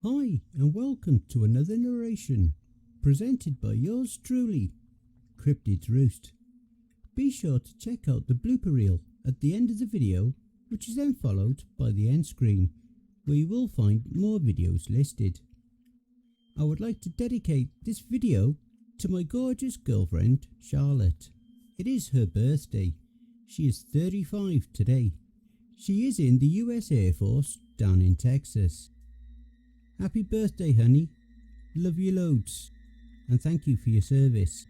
Hi, and welcome to another narration, presented by yours truly, Cryptid's Roost. Be sure to check out the blooper reel at the end of the video, which is then followed by the end screen, where you will find more videos listed. I would like to dedicate this video to my gorgeous girlfriend, Charlotte. It is her birthday. She is 35 today. She is in the US Air Force down in Texas. Happy birthday, honey. Love you loads. And thank you for your service.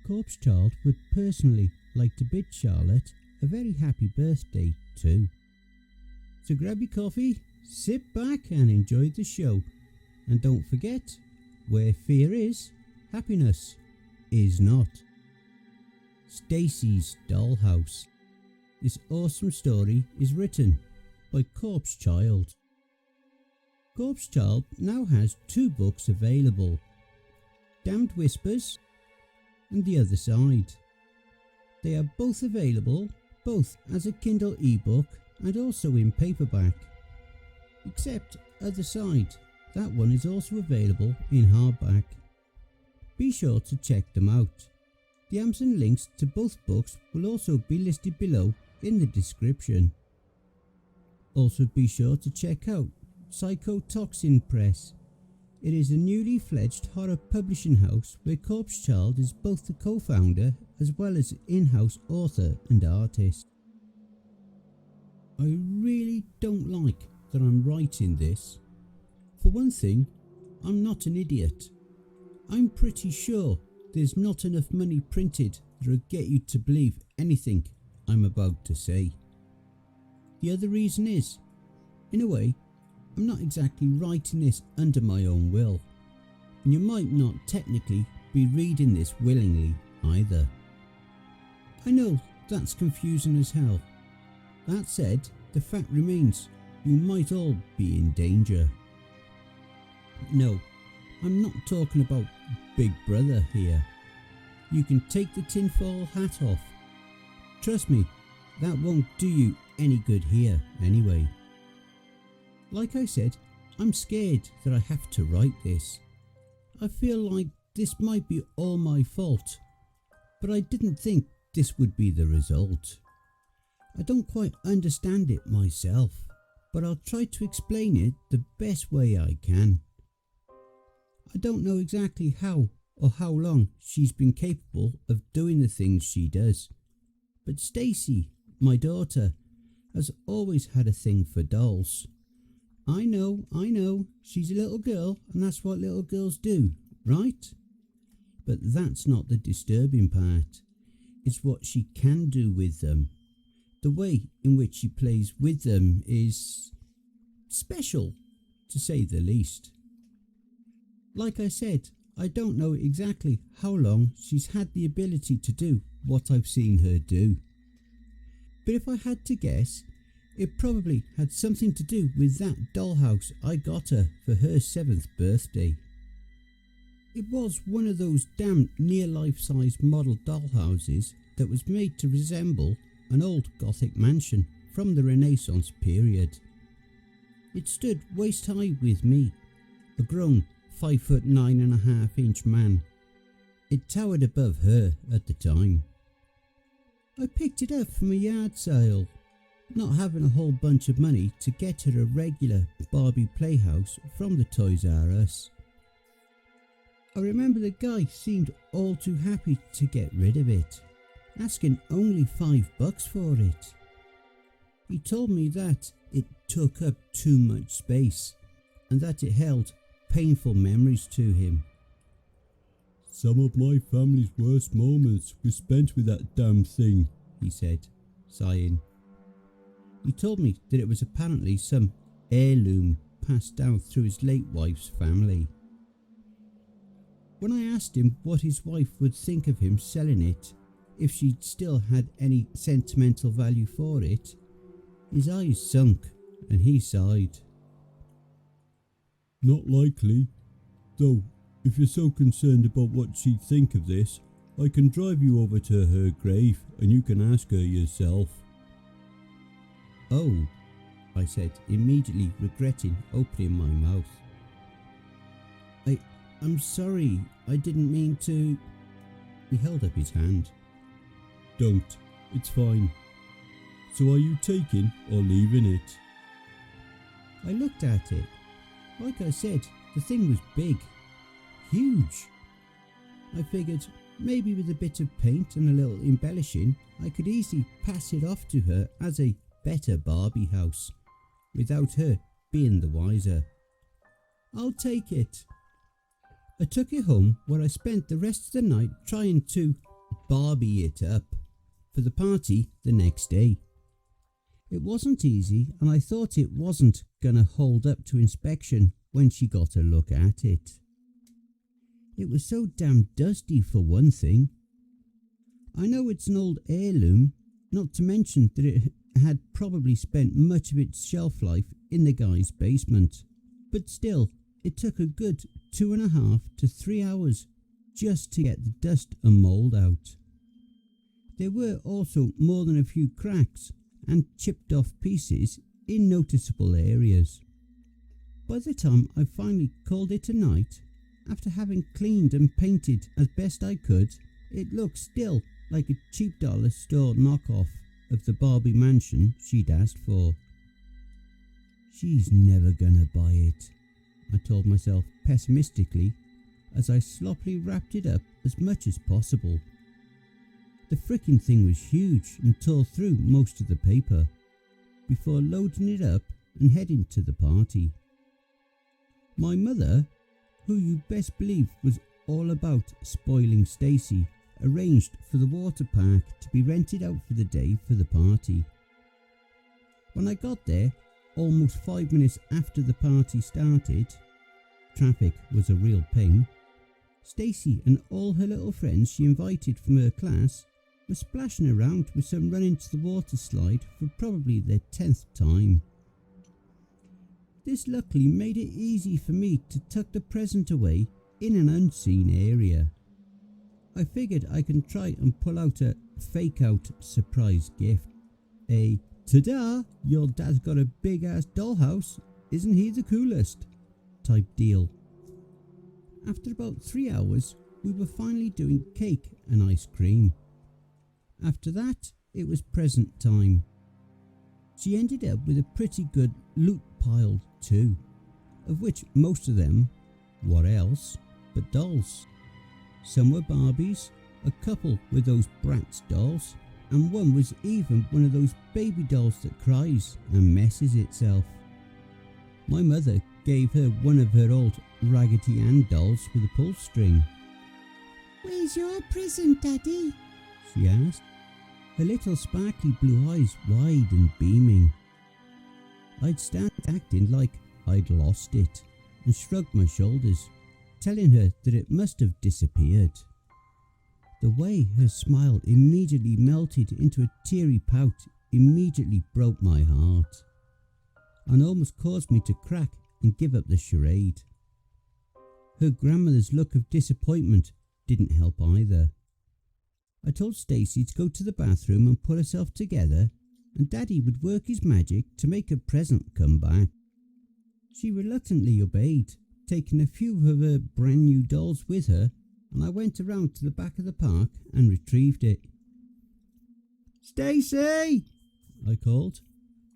Corpse Child would personally like to bid Charlotte a very happy birthday too. So grab your coffee, sit back and enjoy the show. And don't forget, where fear is, happiness is not. Stacy's Dollhouse. This awesome story is written by Corpse Child. Corpse Child now has 2 books available, Damned Whispers and The Other Side. They are both available, both as a Kindle ebook and also in paperback. Except Other Side, that one is also available in hardback. Be sure to check them out. The Amazon links to both books will also be listed below in the description. Also be sure to check out PsychoToxin Press. It is a newly fledged horror publishing house where Corpse Child is both the co-founder as well as in-house author and artist. I really don't like that I'm writing this. For one thing, I'm not an idiot. I'm pretty sure there's not enough money printed that'll get you to believe anything I'm about to say. The other reason is, in a way, I'm not exactly writing this under my own will, and you might not technically be reading this willingly either. I know that's confusing as hell. That said, the fact remains you might all be in danger. No, I'm not talking about Big Brother here. You can take the tinfoil hat off. Trust me, that won't do you any good here anyway. Like I said, I'm scared that I have to write this. I feel like this might be all my fault, but I didn't think this would be the result. I don't quite understand it myself, but I'll try to explain it the best way I can. I don't know exactly how or how long she's been capable of doing the things she does, but Stacy, my daughter, has always had a thing for dolls. I know, she's a little girl and that's what little girls do, right? But that's not the disturbing part. It's what she can do with them. The way in which she plays with them is special, to say the least. Like I said, I don't know exactly how long she's had the ability to do what I've seen her do. But if I had to guess, it probably had something to do with that dollhouse I got her for her 7th birthday. It was one of those damn near life-size model dollhouses that was made to resemble an old Gothic mansion from the Renaissance period. It stood waist high with me, a grown 5'9.5" man. It towered above her at the time. I picked it up from a yard sale, not having a whole bunch of money to get her a regular Barbie playhouse from the Toys R Us. I remember the guy seemed all too happy to get rid of it, asking only $5 for it. He told me that it took up too much space and that it held painful memories to him. "Some of my family's worst moments were spent with that damn thing," he said, sighing. He told me that it was apparently some heirloom passed down through his late wife's family. When I asked him what his wife would think of him selling it, if she'd still had any sentimental value for it, his eyes sunk and he sighed. "Not likely. Though, if you're so concerned about what she'd think of this, I can drive you over to her grave and you can ask her yourself." "Oh," I said, immediately regretting opening my mouth. I'm sorry, I didn't mean to... He held up his hand. Don't, it's fine. So are you taking or leaving it? I looked at it. Like I said, the thing was big. Huge. I figured maybe with a bit of paint and a little embellishing, I could easily pass it off to her as a better Barbie house, without her being the wiser. I'll take it. I took it home, where I spent the rest of the night trying to Barbie it up for the party the next day. It wasn't easy, and I thought it wasn't gonna hold up to inspection when she got a look at it. It was so damn dusty for one thing. I know it's an old heirloom, not to mention that it had probably spent much of its shelf life in the guy's basement, but still, it took a good 2.5 to 3 hours just to get the dust and mould out. There were also more than a few cracks and chipped off pieces in noticeable areas. By the time I finally called it a night, after having cleaned and painted as best I could, it looked still like a cheap dollar store knockoff of the Barbie mansion she'd asked for. She's never gonna buy it, I told myself pessimistically as I sloppily wrapped it up as much as possible. The frickin' thing was huge and tore through most of the paper before loading it up and heading to the party. My mother, who you best believe was all about spoiling Stacy, arranged for the water park to be rented out for the day for the party. When I got there, almost 5 minutes after the party started, traffic was a real pain, Stacy and all her little friends she invited from her class were splashing around with some running to the water slide for probably their 10th time. This luckily made it easy for me to tuck the present away in an unseen area. I figured I can try and pull out a fake-out surprise gift. A "ta-da, your dad's got a big-ass dollhouse, isn't he the coolest?" type deal. After about 3 hours, we were finally doing cake and ice cream. After that, it was present time. She ended up with a pretty good loot pile too, of which most of them, what else, but dolls. Some were Barbies, a couple were those Bratz dolls, and one was even one of those baby dolls that cries and messes itself. My mother gave her one of her old Raggedy Ann dolls with a pull string. "Where's your present, Daddy?" she asked, her little sparkly blue eyes wide and beaming. I'd start acting like I'd lost it and shrugged my shoulders, telling her that it must have disappeared. The way her smile immediately melted into a teary pout immediately broke my heart and almost caused me to crack and give up the charade. Her grandmother's look of disappointment didn't help either. I told Stacy to go to the bathroom and pull herself together, and Daddy would work his magic to make her present come back. She reluctantly obeyed, taking a few of her brand new dolls with her, and I went around to the back of the park and retrieved it. "Stacy!" I called.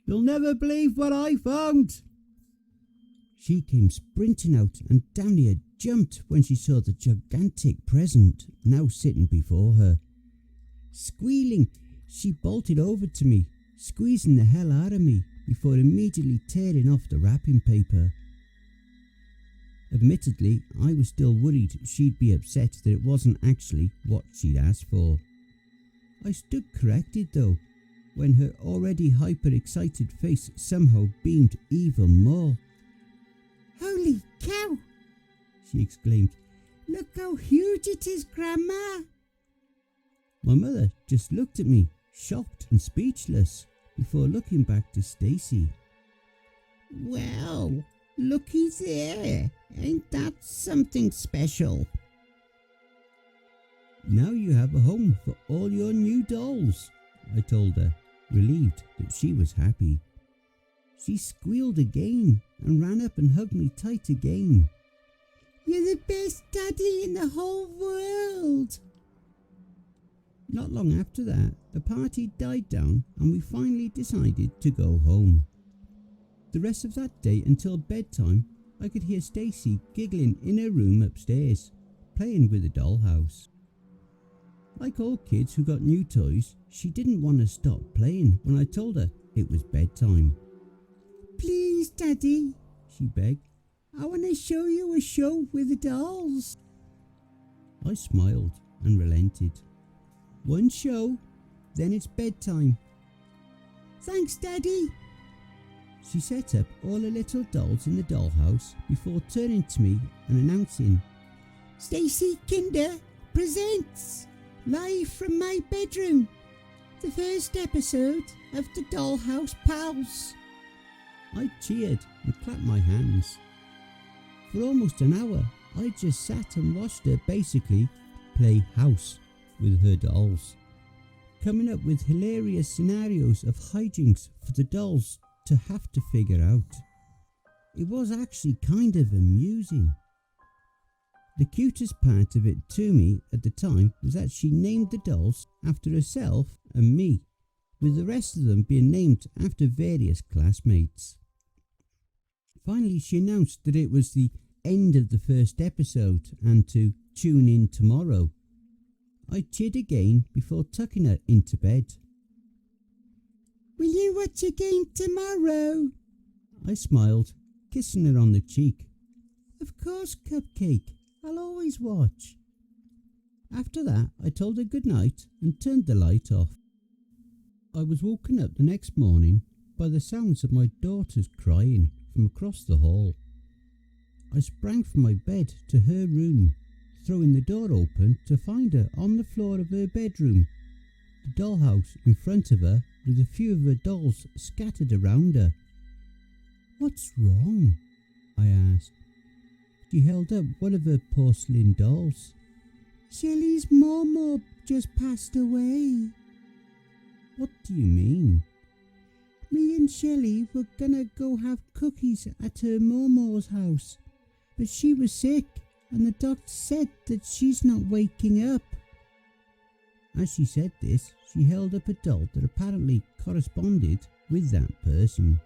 "You'll never believe what I found!" She came sprinting out and damn near jumped when she saw the gigantic present now sitting before her. Squealing, she bolted over to me, squeezing the hell out of me before immediately tearing off the wrapping paper. Admittedly, I was still worried she'd be upset that it wasn't actually what she'd asked for. I stood corrected though, when her already hyper-excited face somehow beamed even more. "Holy cow!" she exclaimed. "Look how huge it is, Grandma!" My mother just looked at me, shocked and speechless, before looking back to Stacy. "Well, looky there, ain't that something special?" "Now you have a home for all your new dolls," I told her, relieved that she was happy. She squealed again and ran up and hugged me tight again. "You're the best daddy in the whole world." Not long after that, the party died down and we finally decided to go home. The rest of that day until bedtime, I could hear Stacy giggling in her room upstairs, playing with the dollhouse. Like all kids who got new toys, she didn't want to stop playing when I told her it was bedtime. "Please, Daddy," she begged. "I want to show you a show with the dolls." I smiled and relented. "One show, then it's bedtime." "Thanks, Daddy." She set up all her little dolls in the dollhouse before turning to me and announcing, "Stacy Kinder presents, live from my bedroom, the first episode of the Dollhouse Pals." I cheered and clapped my hands. For almost an hour, I just sat and watched her basically play house with her dolls, coming up with hilarious scenarios of hijinks for the dolls to have to figure out. It was actually kind of amusing. The cutest part of it to me at the time was that she named the dolls after herself and me, with the rest of them being named after various classmates. Finally, she announced that it was the end of the first episode and to tune in tomorrow. I cheered again before tucking her into bed. "Will you watch again tomorrow?" I smiled, kissing her on the cheek. "Of course, Cupcake. I'll always watch." After that, I told her good night and turned the light off. I was woken up the next morning by the sounds of my daughters crying from across the hall. I sprang from my bed to her room, throwing the door open to find her on the floor of her bedroom, the dollhouse in front of her with a few of her dolls scattered around her. "What's wrong?" I asked. She held up one of her porcelain dolls. "Shelley's Momo just passed away." "What do you mean?" "Me and Shelley were gonna go have cookies at her Momo's house, but she was sick and the doctor said that she's not waking up." As she said this, she held up a doll that apparently corresponded with that person.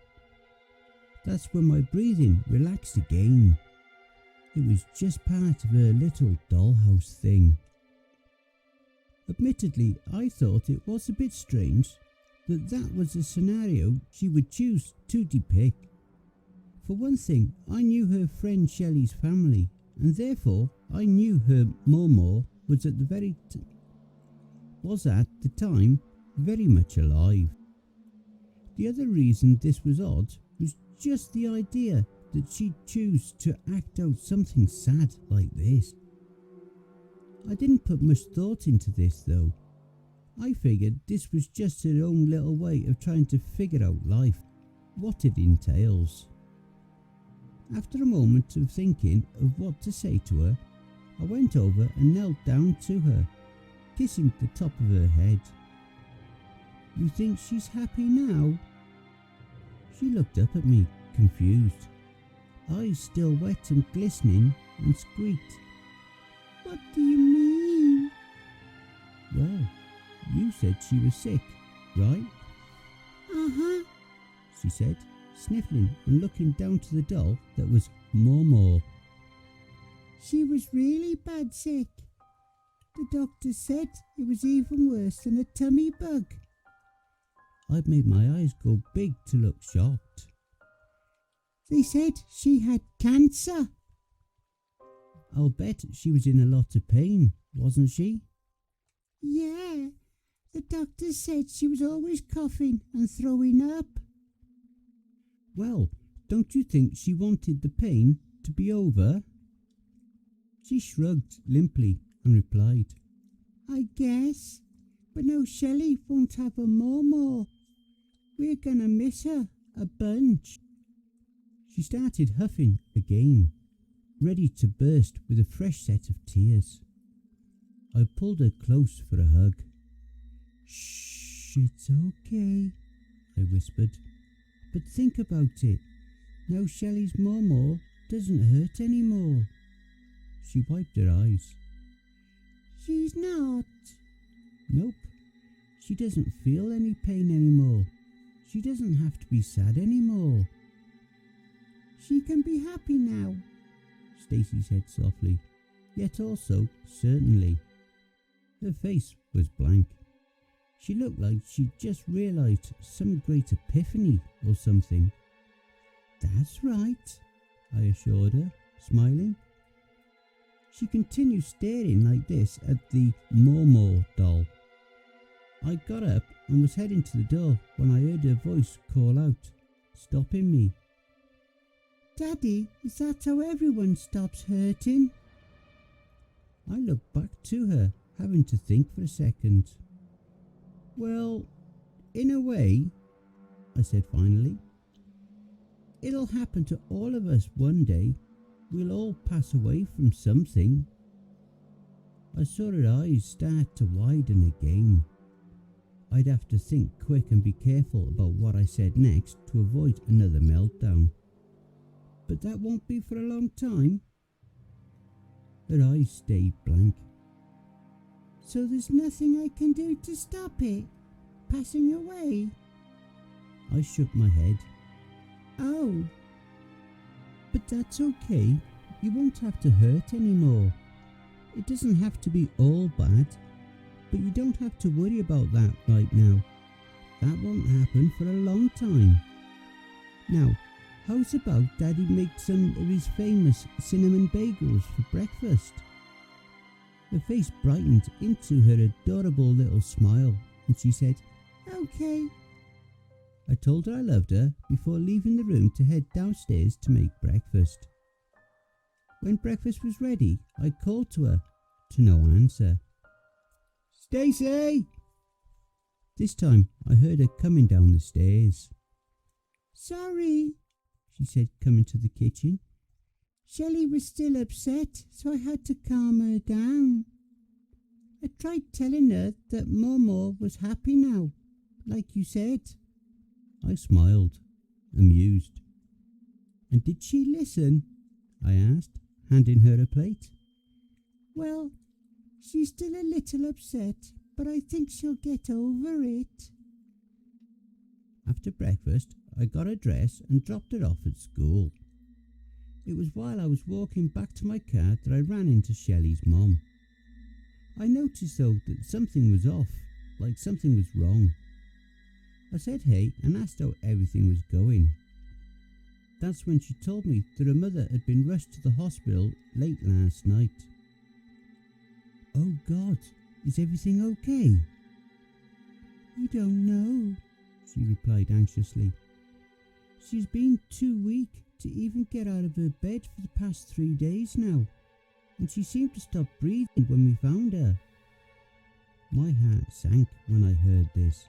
That's when my breathing relaxed again. It was just part of her little dollhouse thing. Admittedly, I thought it was a bit strange that that was a scenario she would choose to depict. For one thing, I knew her friend Shelley's family, and therefore I knew her Momo was at the time very much alive. The other reason this was odd was just the idea that she'd choose to act out something sad like this. I didn't put much thought into this though. I figured this was just her own little way of trying to figure out life, what it entails. After a moment of thinking of what to say to her, I went over and knelt down to her, kissing the top of her head. "You think she's happy now?" She looked up at me, confused, eyes still wet and glistening, and squeaked, "What do you mean?" "Well, you said she was sick, right?" "Uh-huh," she said, sniffling and looking down to the doll that was Momo. "She was really bad sick. The doctor said it was even worse than a tummy bug." I made my eyes go big to look shocked. "They said she had cancer." "I'll bet she was in a lot of pain, wasn't she?" "Yeah, the doctor said she was always coughing and throwing up." "Well, don't you think she wanted the pain to be over?" She shrugged limply and replied, "I guess, but no, Shelley won't have a Momo. We're gonna miss her a bunch." She started huffing again, ready to burst with a fresh set of tears. I pulled her close for a hug. "Shh, it's okay," I whispered, But think about it. Now Shelley's Momo doesn't hurt anymore. She wiped her eyes. She's not. Nope. She doesn't feel any pain anymore. She doesn't have to be sad anymore. She can be happy now, Stacy said softly, yet also certainly. Her face was blank. She looked like she'd just realised some great epiphany or something. That's right, I assured her, smiling. She continued staring like this at the Momo doll. I got up and was heading to the door when I heard her voice call out, stopping me. Daddy, is that how everyone stops hurting? I looked back to her, having to think for a second. Well, in a way, I said finally. It'll happen to all of us one day. We'll all pass away from something. I saw her eyes start to widen again. I'd have to think quick and be careful about what I said next to avoid another meltdown. But that won't be for a long time. Her eyes stayed blank. So there's nothing I can do to stop it passing away? I shook my head. Oh. But that's okay. You won't have to hurt anymore. It doesn't have to be all bad. But you don't have to worry about that right now. That won't happen for a long time. Now, how's about Daddy make some of his famous cinnamon bagels for breakfast? Her face brightened into her adorable little smile, and she said, Okay. I told her I loved her before leaving the room to head downstairs to make breakfast. When breakfast was ready, I called to her, to no answer. Stacy! This time I heard her coming down the stairs. Sorry, she said, coming to the kitchen. Shelley was still upset, so I had to calm her down. I tried telling her that Momo was happy now, like you said. I smiled, amused. And did she listen? I asked, handing her a plate. Well, she's still a little upset, but I think she'll get over it. After breakfast, I got her dress and dropped her off at school. It was while I was walking back to my car that I ran into Shelley's mom. I noticed though that something was off, like something was wrong. I said hey and asked how everything was going. That's when she told me that her mother had been rushed to the hospital late last night. Oh God, is everything okay? I don't know, she replied anxiously. She's been too weak to even get out of her bed for the past 3 days now, and she seemed to stop breathing when we found her. My heart sank when I heard this.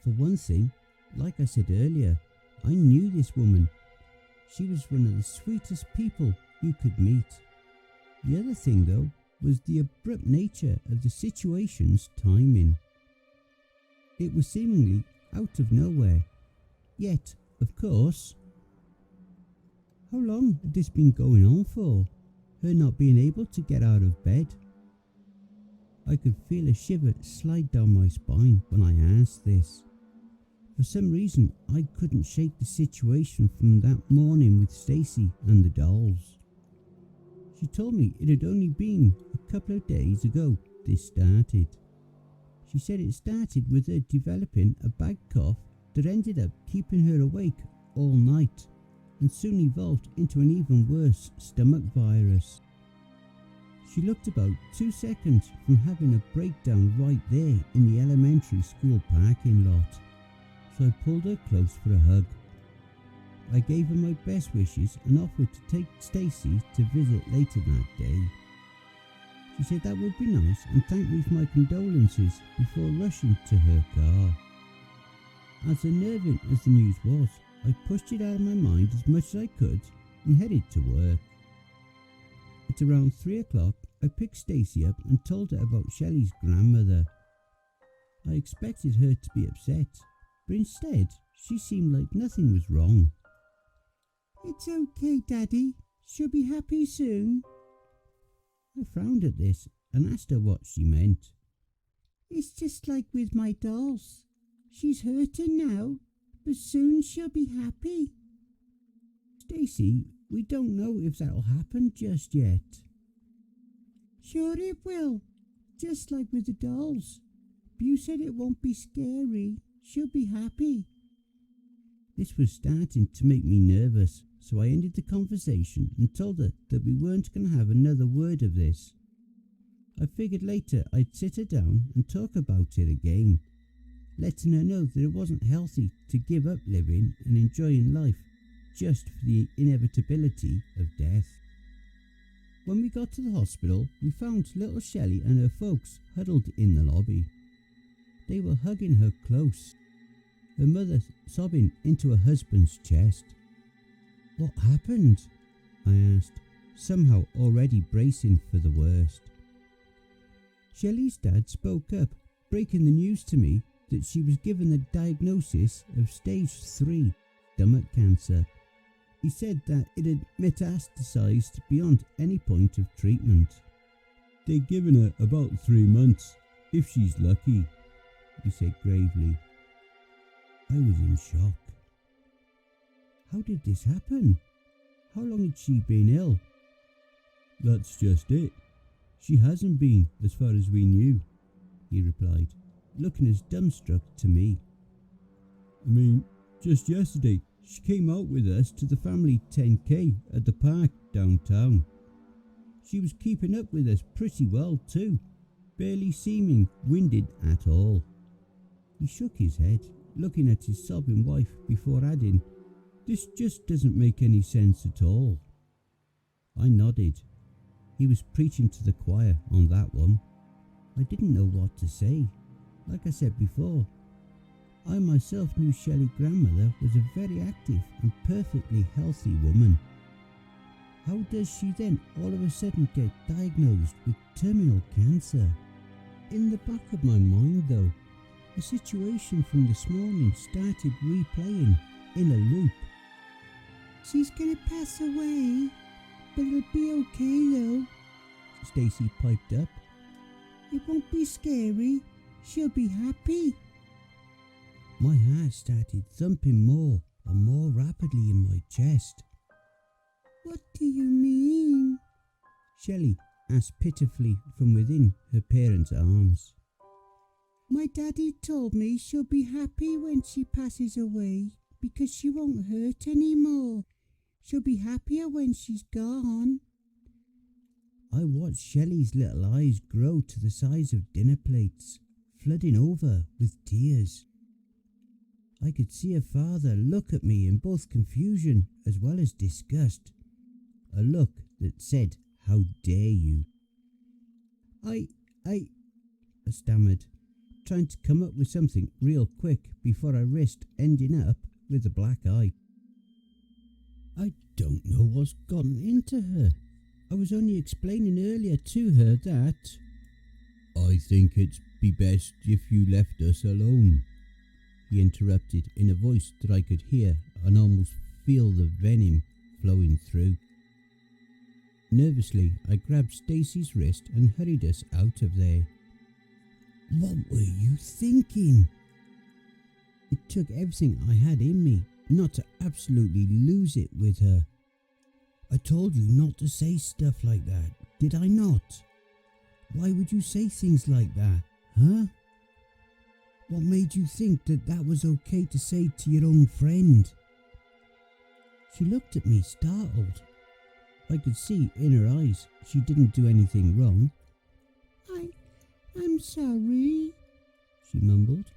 For one thing, like I said earlier, I knew this woman. She was one of the sweetest people you could meet. The other thing though was the abrupt nature of the situation's timing. It was seemingly out of nowhere. Yet, of course, how long had this been going on for? Her not being able to get out of bed? I could feel a shiver slide down my spine when I asked this. For some reason, I couldn't shake the situation from that morning with Stacy and the dolls. She told me it had only been a couple of days ago this started. She said it started with her developing a bad cough that ended up keeping her awake all night and soon evolved into an even worse stomach virus. She looked about 2 seconds from having a breakdown right there in the elementary school parking lot, so I pulled her close for a hug. I gave her my best wishes and offered to take Stacy to visit later that day. She said that would be nice and thanked me for my condolences before rushing to her car. As unnerving as the news was, I pushed it out of my mind as much as I could and headed to work. At around 3 o'clock, I picked Stacy up and told her about Shelley's grandmother. I expected her to be upset, but instead She seemed like nothing was wrong. It's okay, Daddy. She'll be happy soon. I frowned at this and asked her what she meant. It's just like with my dolls. She's hurting now, but soon she'll be happy. Stacy, we don't know if that'll happen just yet. Sure it will, just like with the dolls. You said it won't be scary. She'll be happy. This was starting to make me nervous, so I ended the conversation and told her that we weren't going to have another word of this. I figured later I'd sit her down and talk about it again, letting her know that it wasn't healthy to give up living and enjoying life just for the inevitability of death. When we got to the hospital, we found little Shelley and her folks huddled in the lobby. They were hugging her close, her mother sobbing into her husband's chest. What happened? I asked, somehow already bracing for the worst. Shelley's dad spoke up, breaking the news to me that she was given the diagnosis of stage 3 stomach cancer. He said that it had metastasized beyond any point of treatment. They'd given her about 3 months, if she's lucky, he said gravely. I was in shock. How did this happen? How long had she been ill? That's just it. She hasn't been, as far as we knew, he replied, looking as dumbstruck to me. I mean, just yesterday, she came out with us to the family 10K at the park downtown. She was keeping up with us pretty well too, barely seeming winded at all. He shook his head, looking at his sobbing wife before adding, "This just doesn't make any sense at all." I nodded. He was preaching to the choir on that one. I didn't know what to say. Like I said before, I myself knew Shelley's grandmother was a very active and perfectly healthy woman. How does she then all of a sudden get diagnosed with terminal cancer? In the back of my mind though, the situation from this morning started replaying in a loop. She's gonna pass away, but it'll be okay though, Stacy piped up. It won't be scary. She'll be happy. My heart started thumping more and more rapidly in my chest. What do you mean? Shelley asked pitifully from within her parents' arms. My daddy told me she'll be happy when she passes away because she won't hurt anymore. She'll be happier when she's gone. I watched Shelley's little eyes grow to the size of dinner plates, flooding over with tears. I could see her father look at me in both confusion as well as disgust, a look that said, "How dare you?" I stammered, trying to come up with something real quick before I risked ending up with a black eye. I don't know what's gotten into her. I was only explaining earlier to her that I think it'd be best if you left us alone, he interrupted in a voice that I could hear and almost feel the venom flowing through. Nervously, I grabbed Stacy's wrist and hurried us out of there. What were you thinking? It took everything I had in me not to absolutely lose it with her. I told you not to say stuff like that, did I not? Why would you say things like that, huh? What made you think that that was okay to say to your own friend? She looked at me startled. I could see in her eyes she didn't do anything wrong. I'm sorry, she mumbled.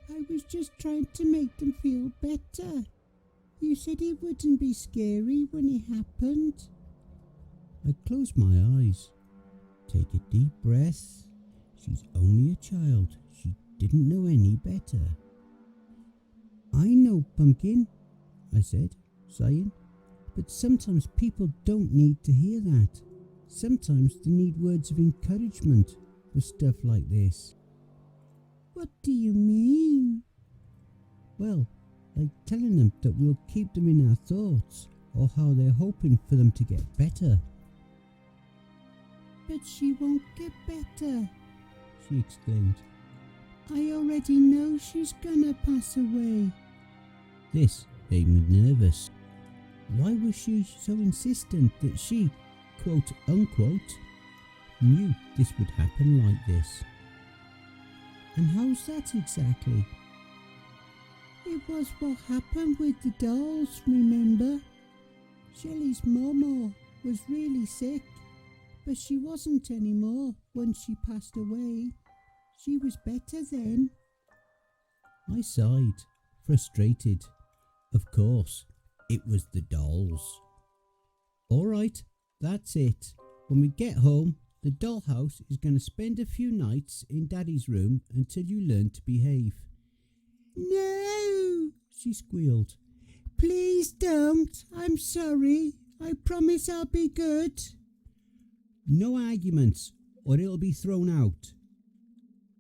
I was just trying to make them feel better. You said it wouldn't be scary when it happened. I closed my eyes. Take a deep breath. She's only a child. She didn't know any better. I know, Pumpkin, I said, sighing. But sometimes people don't need to hear that. Sometimes they need words of encouragement with stuff like this. What do you mean? Well, like telling them that we'll keep them in our thoughts, or how they're hoping for them to get better. But she won't get better, she exclaimed. I already know she's gonna pass away. This made me nervous. Why was she so insistent that she, quote unquote, knew this would happen like this? And how's that exactly? It was what happened with the dolls, remember? Shelley's mama was really sick, but she wasn't anymore when she passed away. She was better then. I sighed, frustrated. Of course, it was the dolls. All right, that's it. When we get home, the dollhouse is going to spend a few nights in Daddy's room until you learn to behave. No, she squealed. Please don't. I'm sorry. I promise I'll be good. No arguments, or it'll be thrown out.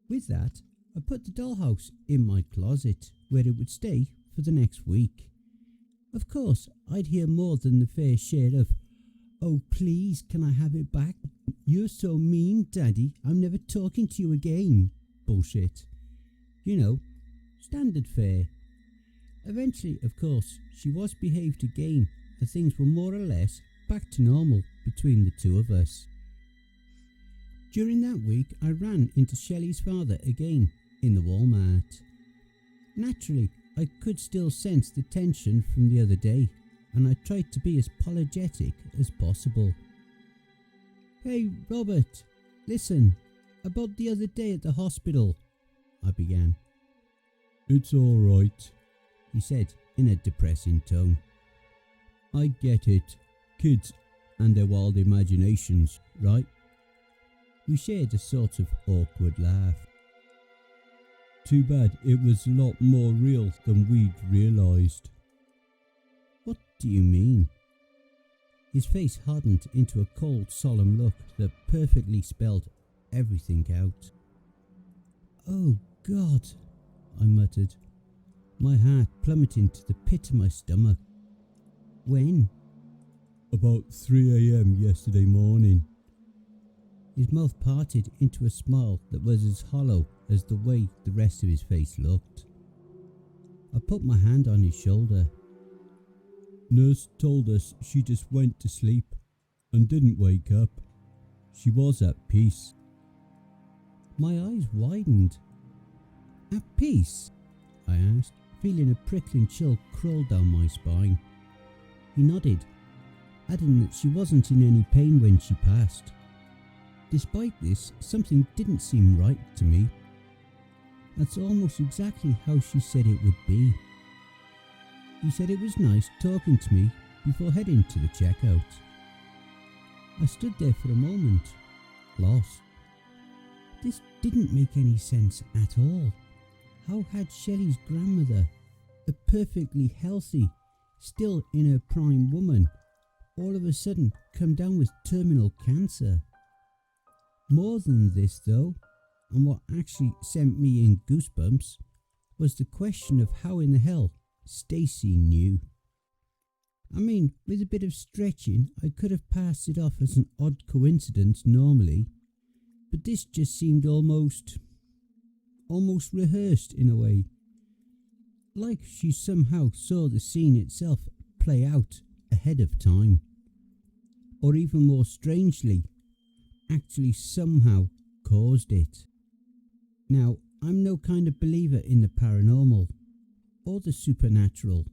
With that, I put the dollhouse in my closet, where it would stay for the next week. Of course, I'd hear more than the fair share of, "Oh, please, can I have it back? You're so mean, Daddy. I'm never talking to you again." Bullshit. You know, standard fare. Eventually, of course, she was behaved again, and things were more or less back to normal between the two of us. During that week, I ran into Shelley's father again in the Walmart. Naturally, I could still sense the tension from the other day, and I tried to be as apologetic as possible. "Hey, Robert, listen, about the other day at the hospital," I began. "It's all right," he said in a depressing tone. "I get it. Kids and their wild imaginations, right?" We shared a sort of awkward laugh. "Too bad it was a lot more real than we'd realised." "What do you mean?" His face hardened into a cold, solemn look that perfectly spelled everything out. "Oh, God," I muttered, my heart plummeting to the pit of my stomach. "When?" "About 3 a.m. yesterday morning." His mouth parted into a smile that was as hollow as the way the rest of his face looked. I put my hand on his shoulder. "Nurse told us she just went to sleep and didn't wake up. She was at peace." My eyes widened. "At peace?" I asked, feeling a prickling chill crawl down my spine. He nodded, adding that she wasn't in any pain when she passed. Despite this, something didn't seem right to me. That's almost exactly how she said it would be. He said it was nice talking to me before heading to the checkout. I stood there for a moment, lost. This didn't make any sense at all. How had Shelley's grandmother, a perfectly healthy, still in her prime woman, all of a sudden come down with terminal cancer? More than this though, and what actually sent me in goosebumps, was the question of how in the hell Stacy knew. I mean, with a bit of stretching, I could have passed it off as an odd coincidence normally, but this just seemed almost rehearsed in a way. Like she somehow saw the scene itself play out ahead of time. Or even more strangely, actually somehow caused it. Now, I'm no kind of believer in the paranormal or the supernatural.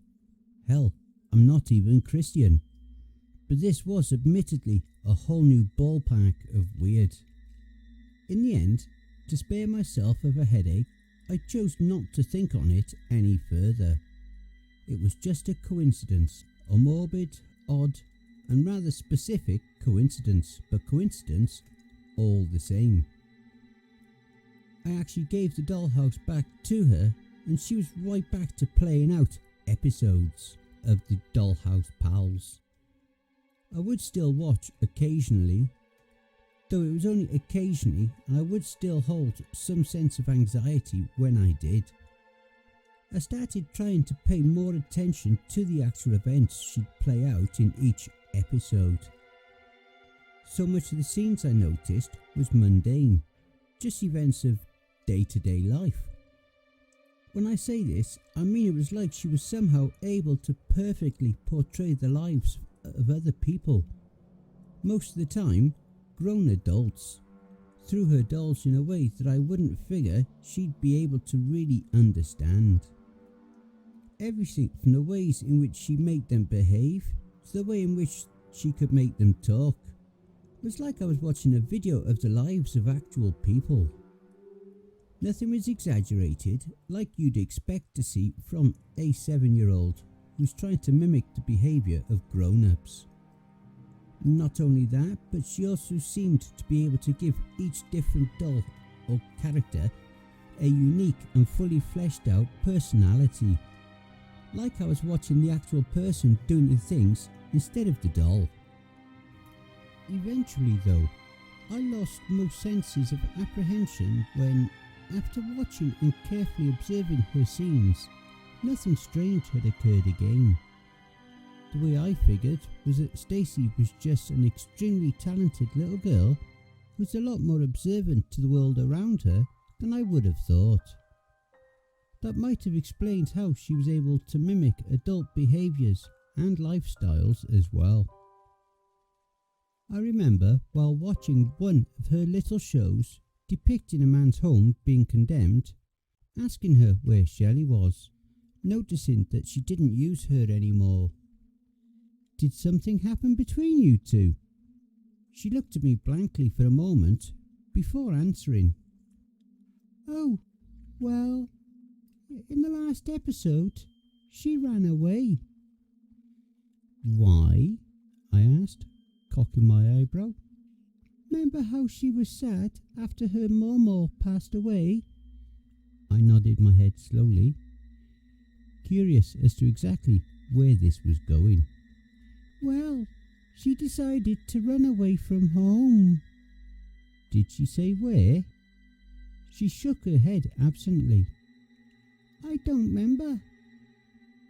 Hell, I'm not even Christian. But this was admittedly a whole new ballpark of weird. In the end, to spare myself of a headache, I chose not to think on it any further. It was just a coincidence, a morbid, odd, and rather specific coincidence, but coincidence all the same. I actually gave the dollhouse back to her, and she was right back to playing out episodes of the Dollhouse Pals. I would still watch occasionally, though it was only occasionally, and I would still hold some sense of anxiety when I did. I started trying to pay more attention to the actual events she'd play out in each episode. So much of the scenes I noticed was mundane, just events of day-to-day life. When I say this, I mean it was like she was somehow able to perfectly portray the lives of other people. Most of the time, grown adults, through her dolls in a way that I wouldn't figure she'd be able to really understand. Everything from the ways in which she made them behave to the way in which she could make them talk. It was like I was watching a video of the lives of actual people. Nothing was exaggerated, like you'd expect to see from a 7-year-old who's trying to mimic the behaviour of grown-ups. Not only that, but she also seemed to be able to give each different doll or character a unique and fully fleshed out personality. Like I was watching the actual person doing the things instead of the doll. Eventually though, I lost most senses of apprehension when, after watching and carefully observing her scenes, nothing strange had occurred again. The way I figured was that Stacy was just an extremely talented little girl who was a lot more observant to the world around her than I would have thought. That might have explained how she was able to mimic adult behaviours and lifestyles as well. I remember while watching one of her little shows depicting a man's home being condemned, asking her where Shelley was, noticing that she didn't use her anymore. Did something happen between you two? She looked at me blankly for a moment before answering. Oh, well, in the last episode, she ran away. Why? I asked, cocking my eyebrow. Remember how she was sad after her Momo passed away? I nodded my head slowly, curious as to exactly where this was going. Well, she decided to run away from home. Did she say where? She shook her head absently. I don't remember.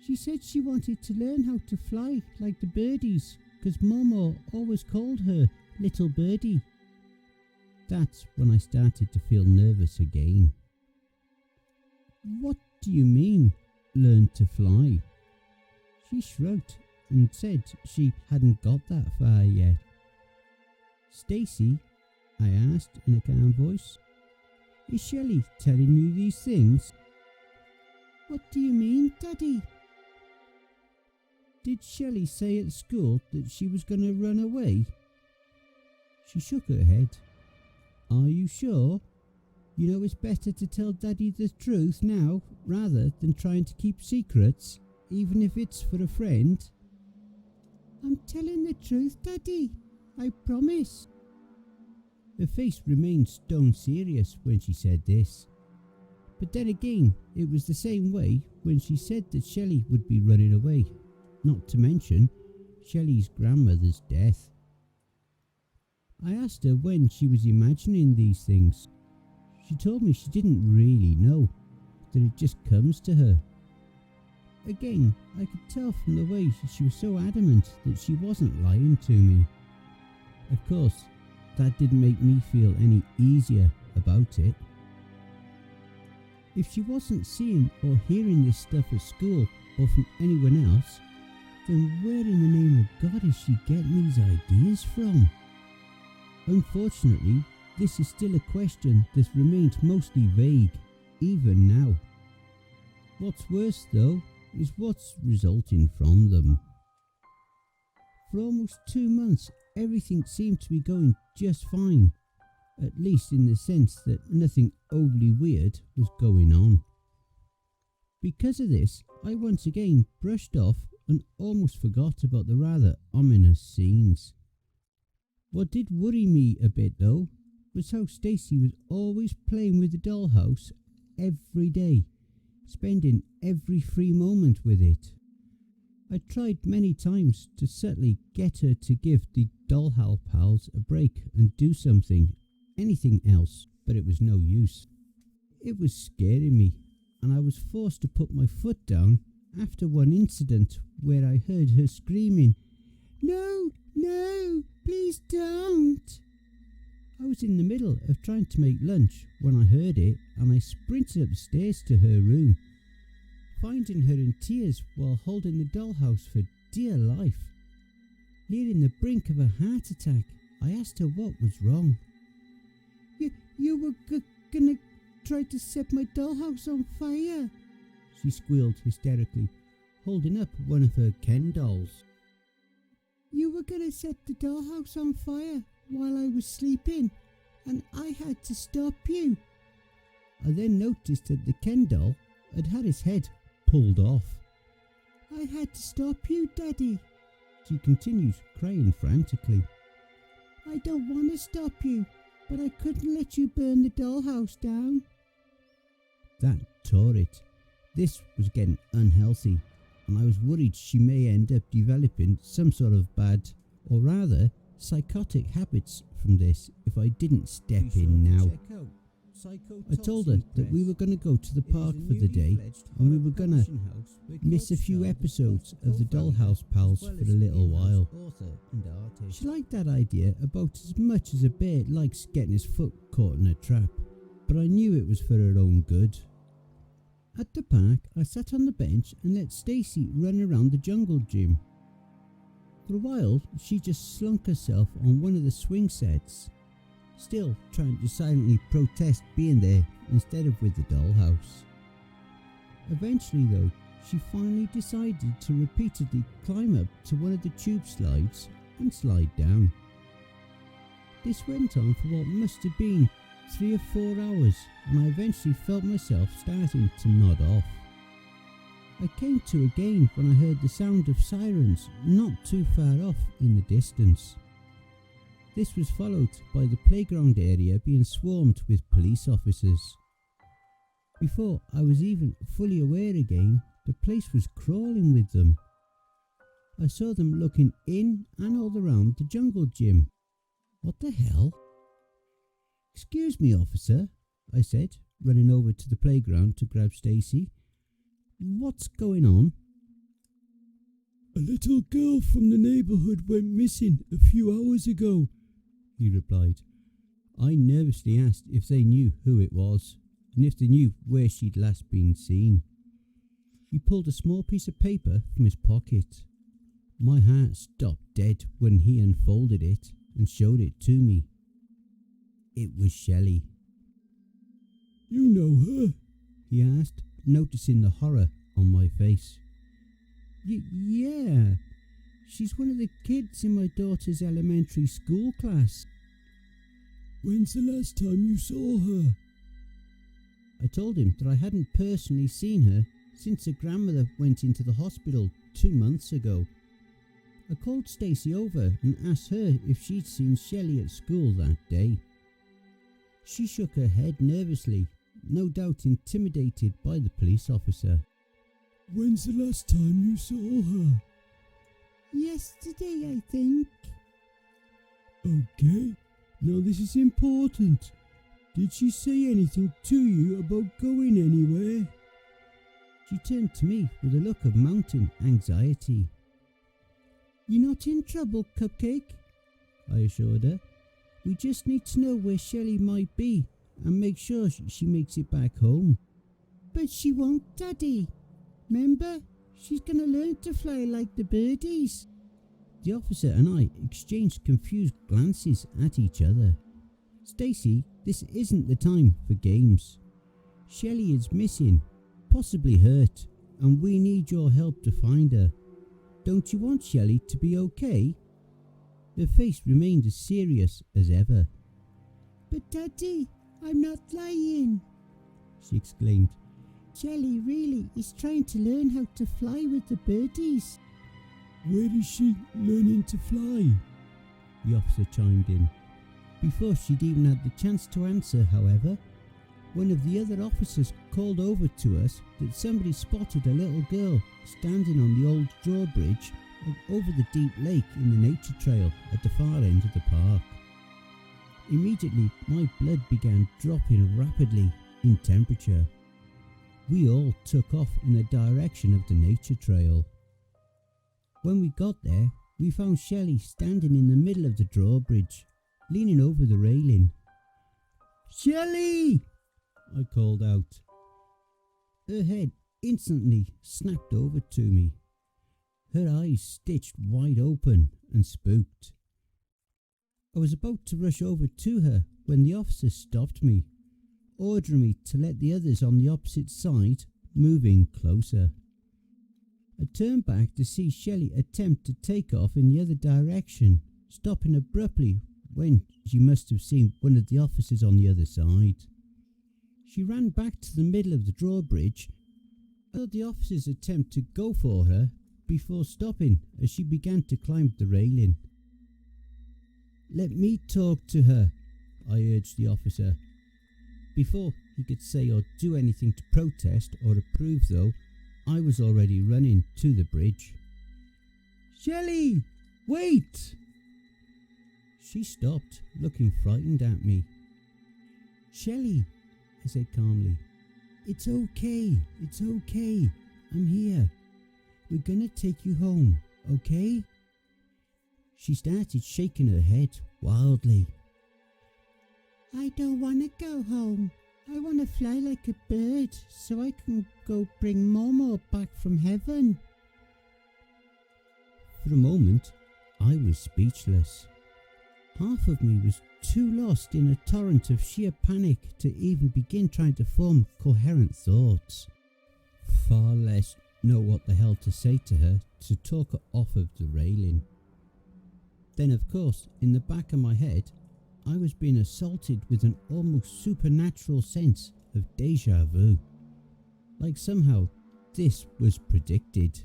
She said she wanted to learn how to fly like the birdies, because Momo always called her Little Birdie. That's when I started to feel nervous again. What do you mean, learn to fly? She shrugged and said she hadn't got that far yet. Stacy, I asked in a calm voice, is Shelley telling you these things? What do you mean, Daddy? Did Shelley say at school that she was going to run away? She shook her head. Are you sure? You know it's better to tell Daddy the truth now rather than trying to keep secrets, even if it's for a friend. I'm telling the truth, Daddy. I promise. Her face remained stone serious when she said this. But then again, it was the same way when she said that Shelley would be running away, not to mention Shelley's grandmother's death. I asked her when she was imagining these things. She told me she didn't really know, that it just comes to her. Again, I could tell from the way she was so adamant that she wasn't lying to me. Of course, that didn't make me feel any easier about it. If she wasn't seeing or hearing this stuff at school or from anyone else, then where in the name of God is she getting these ideas from? Unfortunately, this is still a question that remains mostly vague, even now. What's worse, though, is what's resulting from them. For almost 2 months, everything seemed to be going just fine, at least in the sense that nothing overly weird was going on. Because of this, I once again brushed off and almost forgot about the rather ominous scenes. What did worry me a bit, though, was how Stacy was always playing with the dollhouse every day, spending every free moment with it. I tried many times to subtly get her to give the dollhouse pals a break and do something, anything else, but it was no use. It was scaring me, and I was forced to put my foot down after one incident where I heard her screaming, "No, no, please don't." I was in the middle of trying to make lunch when I heard it, and I sprinted upstairs to her room, finding her in tears while holding the dollhouse for dear life. Nearing the brink of a heart attack, I asked her what was wrong. You were gonna try to set my dollhouse on fire," she squealed hysterically, holding up one of her Ken dolls. "You were gonna set the dollhouse on fire while I was sleeping, and I had to stop you." I then noticed that the Ken doll had had his head pulled off. "I had to stop you, Daddy," she continues, crying frantically. "I don't want to stop you, but I couldn't let you burn the dollhouse down." That tore it. This was getting unhealthy, and I was worried she may end up developing some sort of bad, or rather, psychotic habits from this if I didn't step in now. I told her that we were going to go to the park for the day, and we were going to miss a few episodes of the Dollhouse Pals for a little while. She liked that idea about as much as a bear likes getting his foot caught in a trap, but I knew it was for her own good. At the park, I sat on the bench and let Stacy run around the jungle gym. For a while, she just slunk herself on one of the swing sets, still trying to silently protest being there instead of with the dollhouse. Eventually though, she finally decided to repeatedly climb up to one of the tube slides and slide down. This went on for what must have been 3 or 4 hours, and I eventually felt myself starting to nod off. I came to again when I heard the sound of sirens not too far off in the distance. This was followed by the playground area being swarmed with police officers. Before I was even fully aware again, the place was crawling with them. I saw them looking in and all around the jungle gym. What the hell? "Excuse me, officer," I said, running over to the playground to grab Stacy. "What's going on?" "A little girl from the neighbourhood went missing a few hours ago," he replied. I nervously asked if they knew who it was, and if they knew where she'd last been seen. He pulled a small piece of paper from his pocket. My heart stopped dead when he unfolded it and showed it to me. It was Shelley. "You know her?" he asked, noticing the horror on my face. Yeah. She's one of the kids in my daughter's elementary school class." "When's the last time you saw her?" I told him that I hadn't personally seen her since her grandmother went into the hospital 2 months ago. I called Stacy over and asked her if she'd seen Shelley at school that day. She shook her head nervously, no doubt intimidated by the police officer. "When's the last time you saw her?" "Yesterday, I think." "Okay, now this is important. Did she say anything to you about going anywhere?" She turned to me with a look of mounting anxiety. "You're not in trouble, Cupcake," I assured her. "We just need to know where Shelley might be and make sure she makes it back home." "But she won't, Daddy. Remember? She's gonna learn to fly like the birdies." The officer and I exchanged confused glances at each other. "Stacy, this isn't the time for games. Shelley is missing, possibly hurt, and we need your help to find her. Don't you want Shelley to be okay?" Her face remained as serious as ever. "But Daddy, I'm not lying," she exclaimed. "Shelley really is trying to learn how to fly with the birdies." "Where is she learning to fly?" the officer chimed in. Before she'd even had the chance to answer, however, one of the other officers called over to us that somebody spotted a little girl standing on the old drawbridge over the deep lake in the nature trail at the far end of the park. Immediately, my blood began dropping rapidly in temperature. We all took off in the direction of the nature trail. When we got there, we found Shelley standing in the middle of the drawbridge, leaning over the railing. "Shelley!" I called out. Her head instantly snapped over to me. Her eyes stitched wide open and spooked. I was about to rush over to her when the officer stopped me, ordering me to let the others on the opposite side move in closer. I turned back to see Shelley attempt to take off in the other direction, stopping abruptly when she must have seen one of the officers on the other side. She ran back to the middle of the drawbridge. I saw the officers attempt to go for her before stopping as she began to climb the railing. "Let me talk to her," I urged the officer. Before he could say or do anything to protest or approve, though, I was already running to the bridge. "Shelley, wait!" She stopped, looking frightened at me. "Shelley," I said calmly, It's okay. I'm here. We're gonna take you home, okay?" She started shaking her head wildly. "I don't want to go home. I want to fly like a bird so I can go bring Momo back from heaven." For a moment, I was speechless. Half of me was too lost in a torrent of sheer panic to even begin trying to form coherent thoughts. Far less know what the hell to say to her to talk her off of the railing. Then, of course, in the back of my head, I was being assaulted with an almost supernatural sense of déjà vu. Like somehow this was predicted.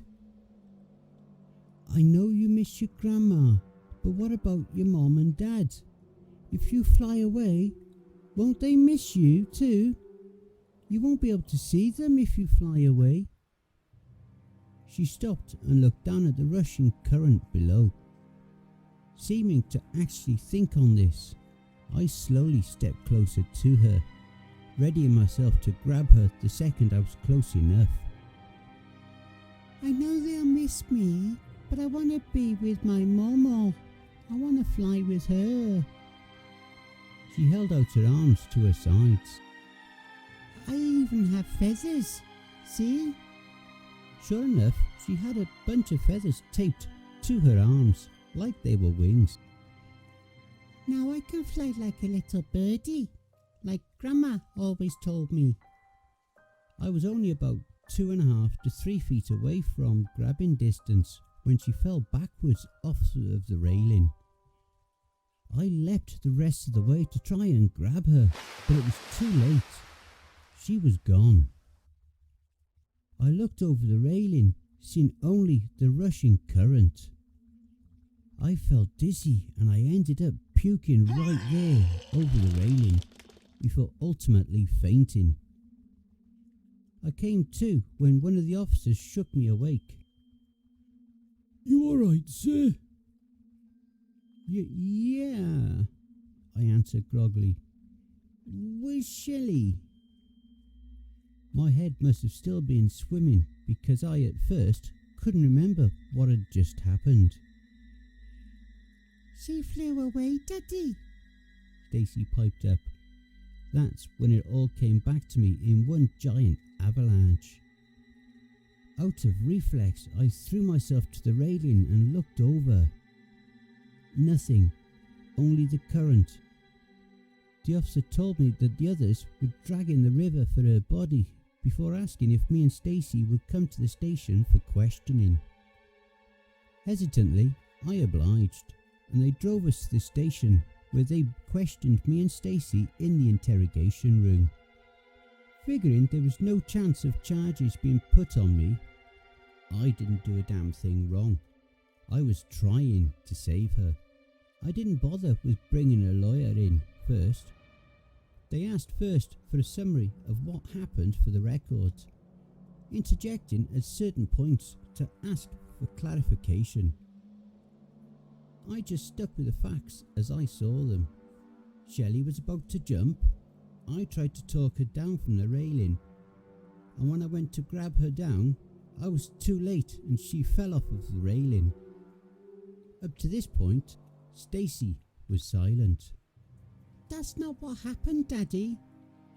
"I know you miss your grandma, but what about your mom and dad? If you fly away, won't they miss you too? You won't be able to see them if you fly away." She stopped and looked down at the rushing current below. Seeming to actually think on this, I slowly stepped closer to her, readying myself to grab her the second I was close enough. "I know they'll miss me, but I want to be with my Momo. I want to fly with her." She held out her arms to her sides. "I even have feathers. See?" Sure enough, she had a bunch of feathers taped to her arms, like they were wings. "Now I can fly like a little birdie, like Grandma always told me." I was only about 2.5 to 3 feet away from grabbing distance when she fell backwards off of the railing. I leapt the rest of the way to try and grab her, but it was too late. She was gone. I looked over the railing, seeing only the rushing current. I felt dizzy and I ended up puking right there over the railing before ultimately fainting. I came to when one of the officers shook me awake. "You alright, sir?" Yeah, I answered groggily. "Where's Shelley?" My head must have still been swimming because I at first couldn't remember what had just happened. "She flew away, Daddy," Stacy piped up. That's when it all came back to me in one giant avalanche. Out of reflex, I threw myself to the railing and looked over. Nothing, only the current. The officer told me that the others were dragging the river for her body before asking if me and Stacy would come to the station for questioning. Hesitantly, I obliged, and they drove us to the station where they questioned me and Stacy in the interrogation room. Figuring there was no chance of charges being put on me, I didn't do a damn thing wrong. I was trying to save her. I didn't bother with bringing a lawyer in first. They asked first for a summary of what happened for the records, interjecting at certain points to ask for clarification. I just stuck with the facts as I saw them. Shelley was about to jump. I tried to talk her down from the railing. and when I went to grab her down, I was too late and she fell off of the railing. Up to this point, Stacy was silent. That's not what happened, Daddy,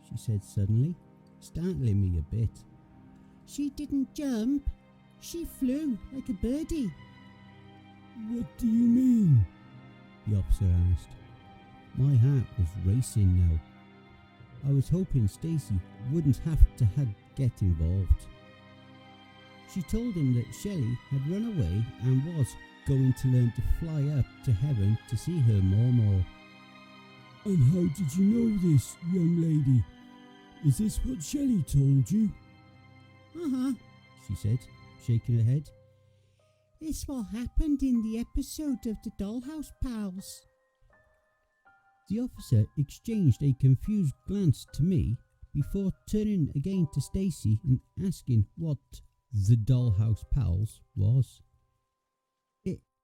she said suddenly, startling me a bit. She didn't jump. She flew like a birdie. What do you mean? The officer asked. My heart was racing now. I was hoping Stacy wouldn't have to get involved. She told him that Shelley had run away and was going to learn to fly up to heaven to see her Mormor. And how did you know this, young lady? Is this what Shelley told you? Uh-huh, she said, shaking her head. It's what happened in the episode of the Dollhouse Pals. The officer exchanged a confused glance to me before turning again to Stacy and asking what the Dollhouse Pals was.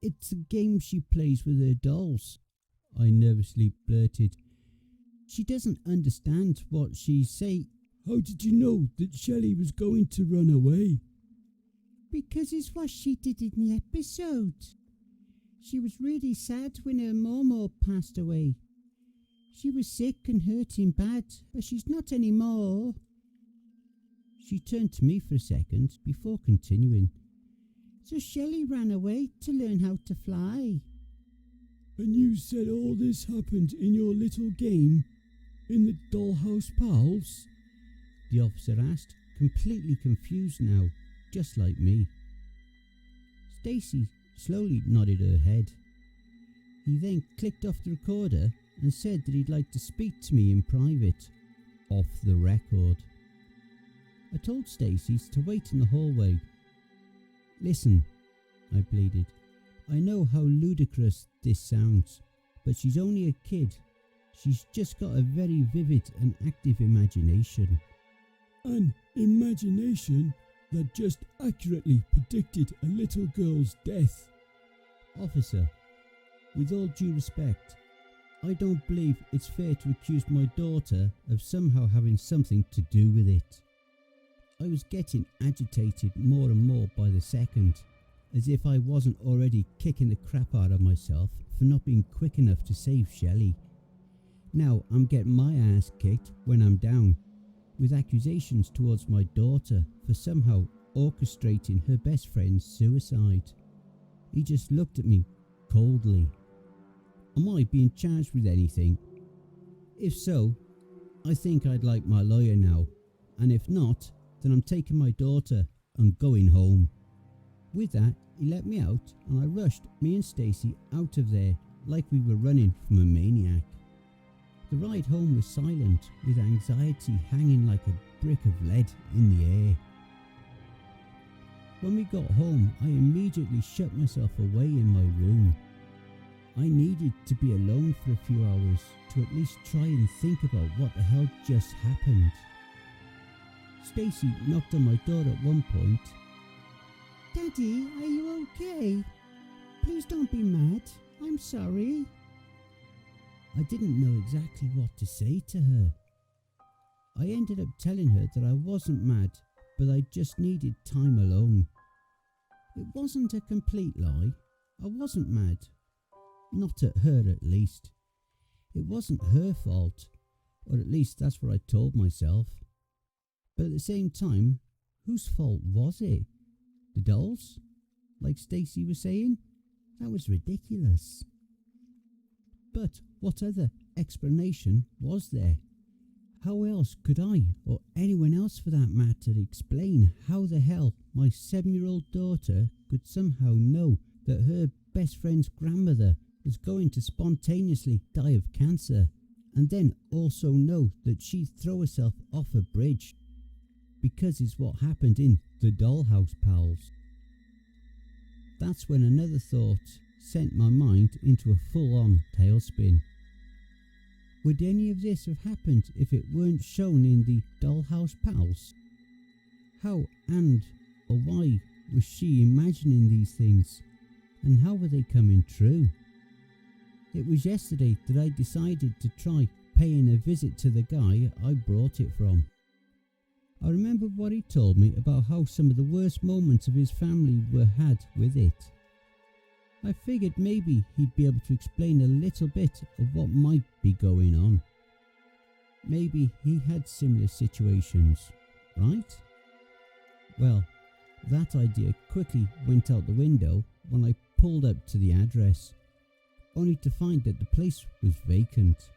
It's a game she plays with her dolls, I nervously blurted. She doesn't understand what she's saying. How did you know that Shelley was going to run away? Because it's what she did in the episode. She was really sad when her Mormor passed away. She was sick and hurting bad, but she's not anymore. She turned to me for a second before continuing. So Shelley ran away to learn how to fly. And you said all this happened in your little game? In the Dollhouse Pals? The officer asked, completely confused now, just like me. Stacy slowly nodded her head. He then clicked off the recorder and said that he'd like to speak to me in private, off the record. I told Stacy to wait in the hallway. Listen, I pleaded. I know how ludicrous this sounds, but she's only a kid. She's just got a very vivid and active imagination. An imagination that just accurately predicted a little girl's death. Officer, with all due respect, I don't believe it's fair to accuse my daughter of somehow having something to do with it. I was getting agitated more and more by the second, as if I wasn't already kicking the crap out of myself for not being quick enough to save Shelley. Now I'm getting my ass kicked when I'm down, with accusations towards my daughter for somehow orchestrating her best friend's suicide. He just looked at me coldly. Am I being charged with anything? If so, I think I'd like my lawyer now, and if not, then I'm taking my daughter and going home. With that, he let me out and I rushed me and Stacy out of there like we were running from a maniac. The ride home was silent, with anxiety hanging like a brick of lead in the air. When we got home, I immediately shut myself away in my room. I needed to be alone for a few hours to at least try and think about what the hell just happened. Stacy knocked on my door at one point. Daddy, are you okay? Please don't be mad. I'm sorry. I didn't know exactly what to say to her. I ended up telling her that I wasn't mad, but I just needed time alone. It wasn't a complete lie. I wasn't mad. Not at her, at least. It wasn't her fault, or at least that's what I told myself. But at the same time, whose fault was it? The dolls? Like Stacy was saying? That was ridiculous. But what other explanation was there? How else could I, or anyone else for that matter, explain how the hell my 7-year-old daughter could somehow know that her best friend's grandmother was going to spontaneously die of cancer, and then also know that she'd throw herself off a bridge? Because it's what happened in the Dollhouse Pals. That's when another thought sent my mind into a full-on tailspin. Would any of this have happened if it weren't shown in the Dollhouse Pals? How or why was she imagining these things, and how were they coming true? It was yesterday that I decided to try paying a visit to the guy I brought it from. I remember what he told me about how some of the worst moments of his family were had with it. I figured maybe he'd be able to explain a little bit of what might be going on. Maybe he had similar situations, right? Well, that idea quickly went out the window when I pulled up to the address, only to find that the place was vacant.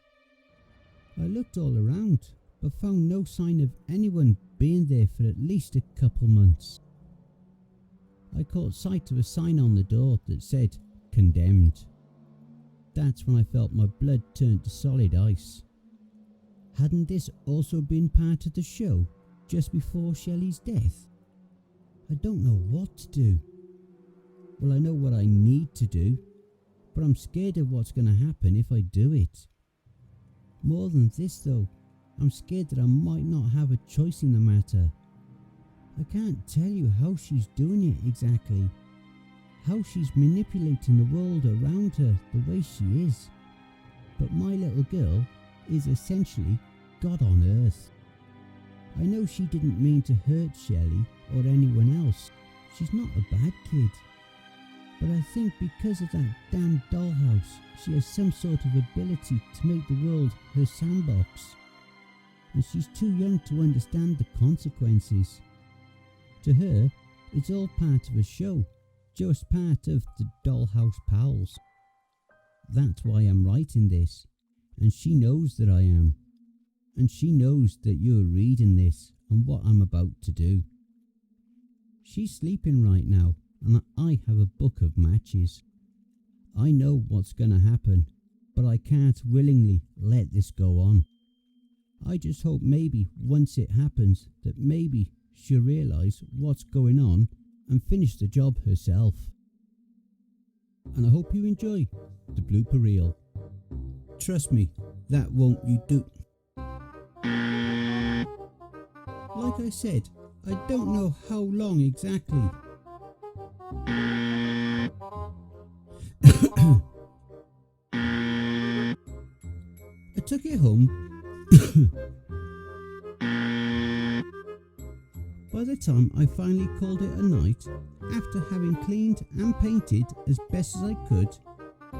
I looked all around, but found no sign of anyone being there for at least a couple months. I caught sight of a sign on the door that said, "Condemned." That's when I felt my blood turn to solid ice. Hadn't this also been part of the show just before Shelley's death? I don't know what to do. Well, I know what I need to do, but I'm scared of what's going to happen if I do it. More than this though, I'm scared that I might not have a choice in the matter. I can't tell you how she's doing it exactly, how she's manipulating the world around her the way she is. But my little girl is essentially God on earth. I know she didn't mean to hurt Shelley or anyone else. She's not a bad kid. But I think because of that damn dollhouse, she has some sort of ability to make the world her sandbox. And she's too young to understand the consequences. To her, it's all part of a show, just part of the Dollhouse pals. That's why I'm writing this, and she knows that I am. And she knows that you're reading this and what I'm about to do. She's sleeping right now, and I have a book of matches. I know what's going to happen, but I can't willingly let this go on. I just hope maybe once it happens that maybe she'll realise what's going on and finish the job herself. And I hope you enjoy the blooper reel. Trust me, that won't you do. Like I said, I don't know how long exactly. I took it home. By the time I finally called it a night, after having cleaned and painted as best as I could,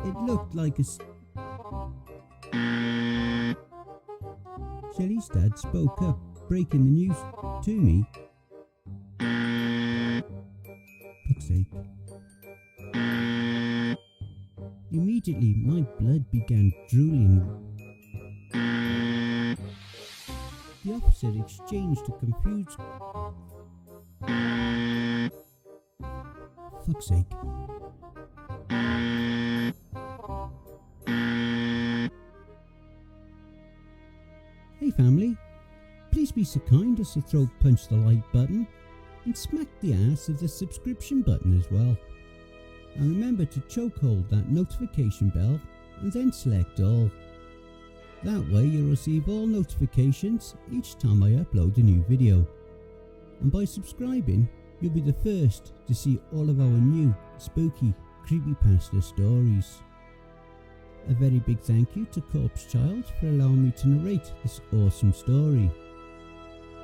it looked like a... Shelley's dad spoke up, breaking the news to me. Fuck's sake. Immediately my blood began drooling. The officer exchanged a confused... Fuck's sake. Hey family, please be so kind as to punch the like button and smack the ass of the subscription button as well. And remember to chokehold that notification bell and then select all. That way you'll receive all notifications each time I upload a new video. And by subscribing, you'll be the first to see all of our new spooky Creepypasta stories. A very big thank you to Corpse Child for allowing me to narrate this awesome story.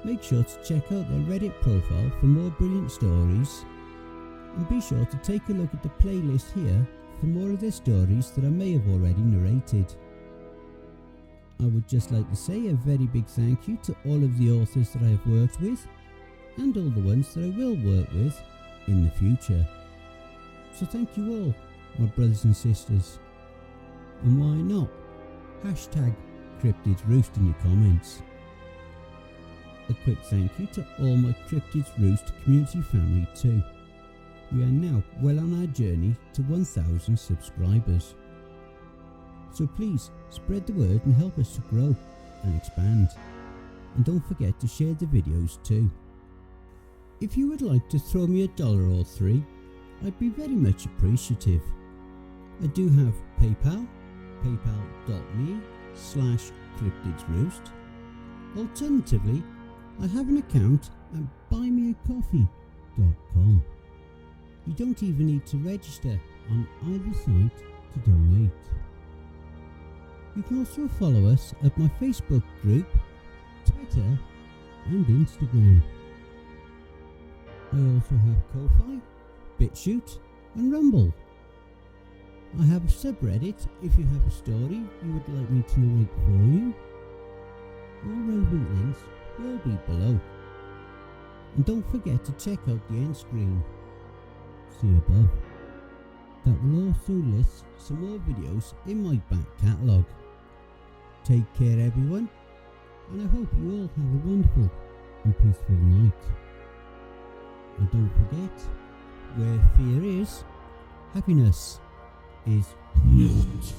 Make sure to check out their Reddit profile for more brilliant stories. And be sure to take a look at the playlist here for more of their stories that I may have already narrated. I would just like to say a very big thank you to all of the authors that I have worked with, and all the ones that I will work with in the future. So thank you all, my brothers and sisters. And why not? Hashtag Cryptids Roost in your comments. A quick thank you to all my Cryptids Roost community family too. We are now well on our journey to 1,000 subscribers. So please spread the word and help us to grow and expand. And don't forget to share the videos too. If you would like to throw me $1 or 3, I'd be very much appreciative. I do have PayPal, paypal.me/cryptidsroost. Alternatively, I have an account at buymeacoffee.com. You don't even need to register on either site to donate. You can also follow us at my Facebook group, Twitter and Instagram. I also have Ko-Fi, BitChute and Rumble. I have a subreddit if you have a story you would like me to narrate for you. All relevant links will be below. And don't forget to check out the end screen. See above. That will also list some more videos in my back catalogue. Take care everyone, and I hope you all have a wonderful and peaceful night. And don't forget, where fear is, happiness is not.